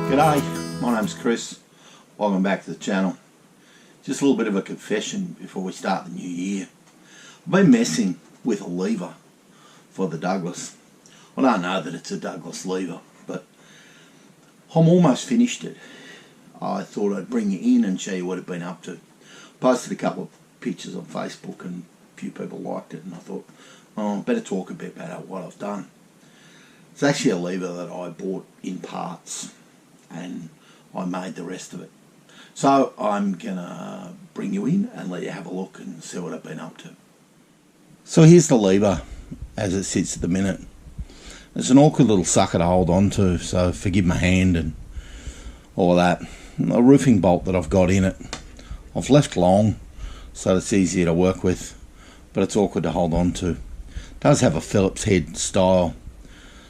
G'day, my name's Chris. Welcome back to the channel. Just a little bit of a confession before we start the new year. I've been messing with a lever for the Douglas. I don't know that it's a Douglas lever, but I'm almost finished it. I thought I'd bring you in and show you what I've been up to. Posted a couple of pictures on Facebook and a few people liked it, and I thought, oh, I better talk a bit about what I've done. It's actually a lever that I bought in parts and I made the rest of it. So I'm gonna bring you in and let you have a look and see what I've been up to. So here's the lever as it sits at the minute. It's an awkward little sucker to hold on to, so forgive my hand and all of that. A roofing bolt that I've got in it, I've left long so it's easier to work with, but it's awkward to hold on to. It does have a Phillips head style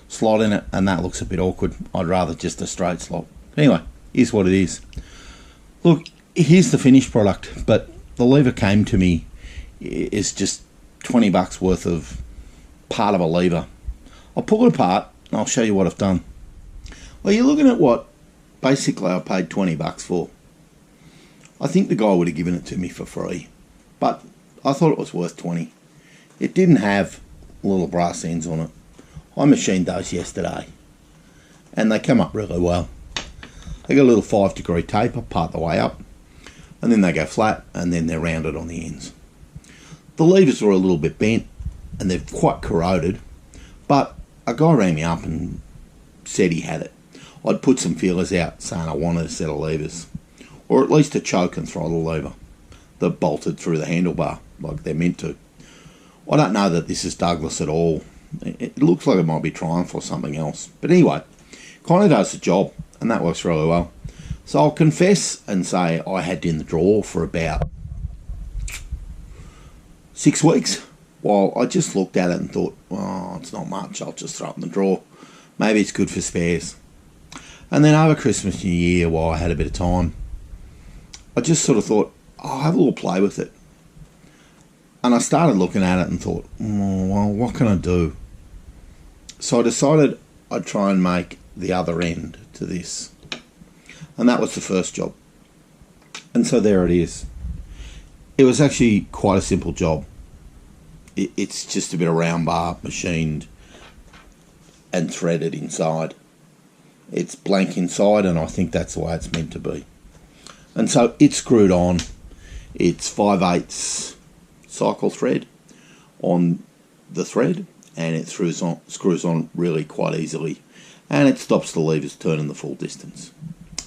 slot in it, and that looks a bit awkward. I'd rather just a straight slot. Anyway, here's what it is. Look, here's the finished product, but the lever came to me is just 20 bucks worth of part of a lever. I'll pull it apart and I'll show you what I've done. Well, you're looking at what basically I paid 20 bucks for. I think the guy would have given it to me for free, but I thought it was worth 20. It didn't have little brass ends on it. I machined those yesterday and they come up really well. They got a little 5-degree taper part the way up, and then they go flat, and then they're rounded on the ends. The levers are a little bit bent and they're quite corroded, but a guy rang me up and said he had it. I'd put some feelers out saying I wanted a set of levers, or at least a choke and throttle lever that bolted through the handlebar like they're meant to. I don't know that this is Douglas at all. It looks like it might be Triumph or something else, but anyway, kind of does the job, and that works really well. So I'll confess and say I had it in the drawer for about 6 weeks. While I just looked at it and thought, oh, it's not much, I'll just throw it in the drawer. Maybe it's good for spares. And then over Christmas, New Year, while I had a bit of time, I just sort of thought, I'll have a little play with it. And I started looking at it and thought, oh, well, what can I do? So I decided I'd try and make the other end to this. And that was the first job. And so there it is. It was actually quite a simple job. It's just a bit of round bar machined and threaded inside. It's blank inside, and I think that's the way it's meant to be. And so it's screwed on. It's 5/8 cycle thread on the thread, and it screws on really quite easily, and it stops the levers turning the full distance.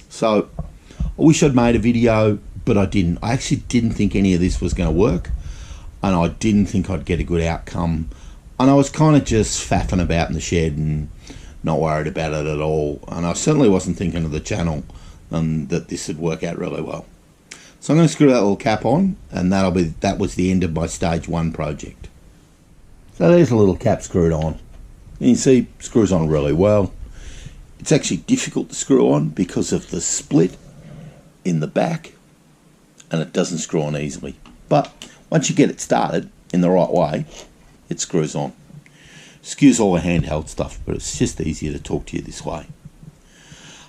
So I wish I'd made a video, but I didn't. I actually didn't think any of this was going to work, and I didn't think I'd get a good outcome, and I was kind of just faffing about in the shed and not worried about it at all, and I certainly wasn't thinking of the channel and that this would work out really well. So I'm going to screw that little cap on, and that was the end of my stage 1 project. So there's a little cap screwed on. And you see, it screws on really well. It's actually difficult to screw on because of the split in the back, and it doesn't screw on easily. But once you get it started in the right way, it screws on. Excuse all the handheld stuff, but it's just easier to talk to you this way.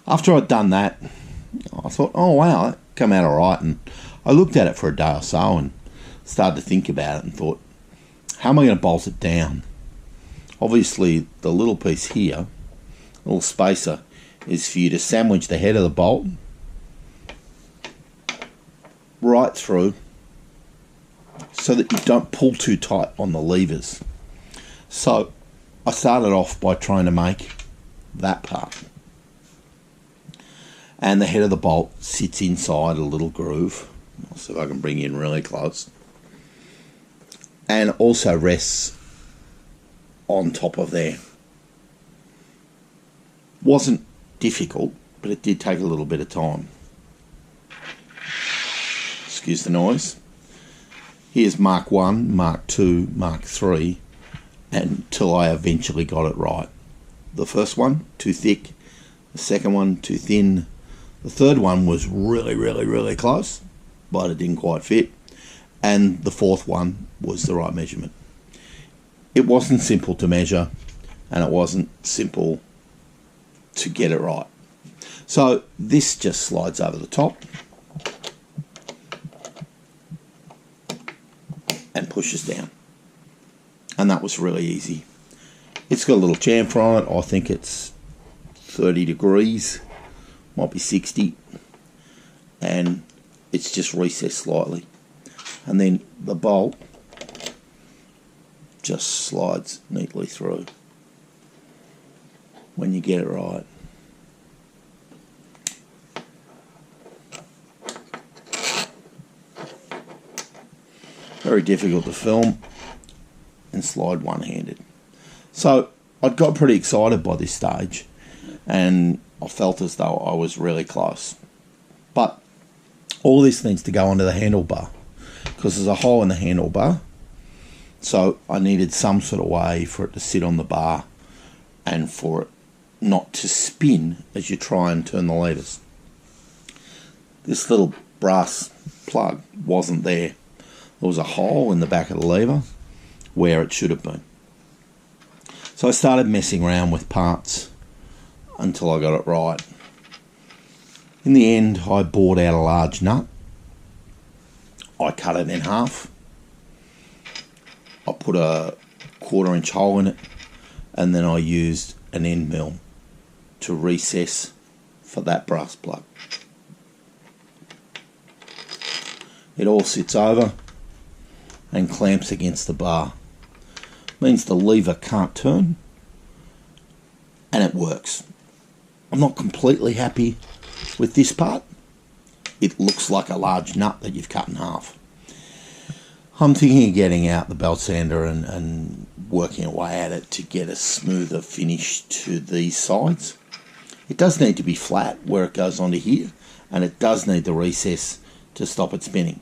After I'd done that, I thought, oh wow, that came out alright, and I looked at it for a day or so and started to think about it and thought, how am I going to bolt it down? Obviously the little piece here, little spacer, is for you to sandwich the head of the bolt right through so that you don't pull too tight on the levers. So I started off by trying to make that part, and the head of the bolt sits inside a little groove. I'll see if I can bring you in really close, and also rests on top of there. Wasn't difficult, but it did take a little bit of time. Excuse the noise. Here's Mark 1, Mark 2, Mark 3, until I eventually got it right. The first one, too thick. The second one, too thin. The third one was really close, but it didn't quite fit. And the fourth one was the right measurement. It wasn't simple to measure, and it wasn't simple to get it right. So this just slides over the top and pushes down. And that was really easy. It's got a little chamfer on it. I think it's 30 degrees, might be 60. And it's just recessed slightly. And then the bolt just slides neatly through when you get it right. Very difficult to film and slide one-handed. So I got pretty excited by this stage, and I felt as though I was really close. But all this needs to go onto the handlebar, because there's a hole in the handlebar, so I needed some sort of way for it to sit on the bar and for it not to spin as you try and turn the levers. This little brass plug wasn't there. There was a hole in the back of the lever where it should have been. So I started messing around with parts until I got it right. In the end, I bored out a large nut. I cut it in half. I put a 1/4 inch hole in it, and then I used an end mill to recess for that brass plug. It all sits over and clamps against the bar. Means the lever can't turn, and it works. I'm not completely happy with this part. It looks like a large nut that you've cut in half. I'm thinking of getting out the belt sander and working away at it to get a smoother finish to these sides. It does need to be flat where it goes onto here, and it does need the recess to stop it spinning.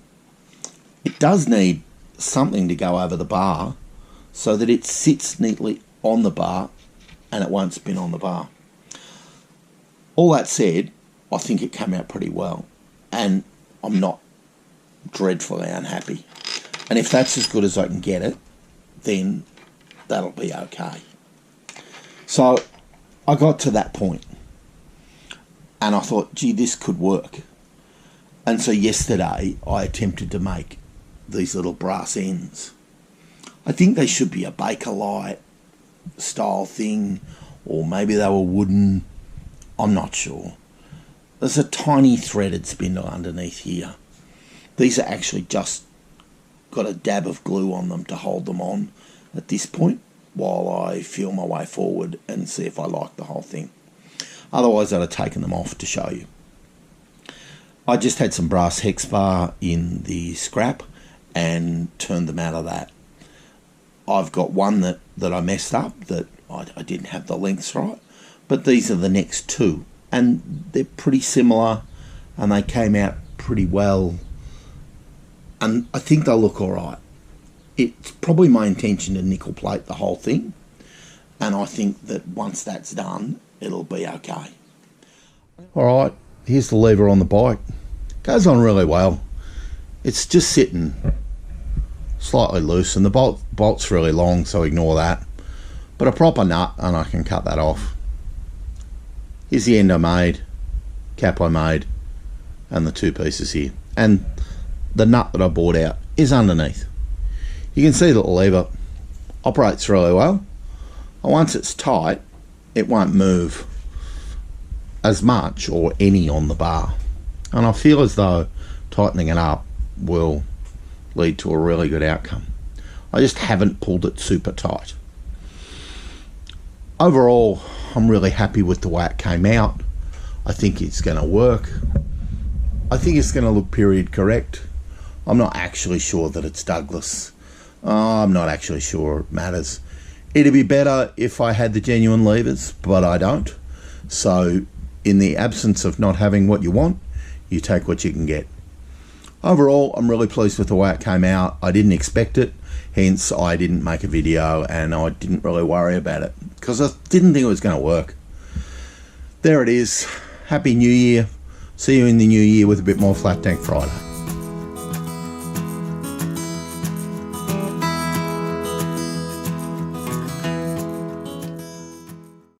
It does need something to go over the bar so that it sits neatly on the bar and it won't spin on the bar. All that said, I think it came out pretty well, and I'm not dreadfully unhappy. And if that's as good as I can get it, then that'll be okay. So I got to that point and I thought, gee, this could work. And so yesterday I attempted to make these little brass ends. I think they should be a Bakelite style thing, or maybe they were wooden. I'm not sure. There's a tiny threaded spindle underneath here. These are actually just got a dab of glue on them to hold them on at this point while I feel my way forward and see if I like the whole thing. Otherwise I'd have taken them off to show you. I just had some brass hex bar in the scrap and turned them out of that. I've got one that I messed up, that I didn't have the lengths right, but these are the next two, and they're pretty similar and they came out pretty well, and I think they'll look alright. It's probably my intention to nickel plate the whole thing, and I think that once that's done it'll be okay. Alright, here's the lever on the bike. Goes on really well. It's just sitting slightly loose, and the bolt's really long, so ignore that. But a proper nut and I can cut that off. Here's the end I made, cap I made, and the two pieces here. And the nut that I bought out is underneath. You can see that the lever operates really well. And once it's tight, it won't move as much or any on the bar. And I feel as though tightening it up will lead to a really good outcome. I just haven't pulled it super tight. Overall, I'm really happy with the way it came out. I think it's going to work. I think it's going to look period correct. I'm not actually sure that it's Douglas. I'm not actually sure it matters. It'd be better if I had the genuine levers, but I don't. So in the absence of not having what you want, you take what you can get. Overall, I'm really pleased with the way it came out. I didn't expect it, hence I didn't make a video, and I didn't really worry about it because I didn't think it was going to work. There it is. Happy New Year. See you in the new year with a bit more Flat Tank Friday.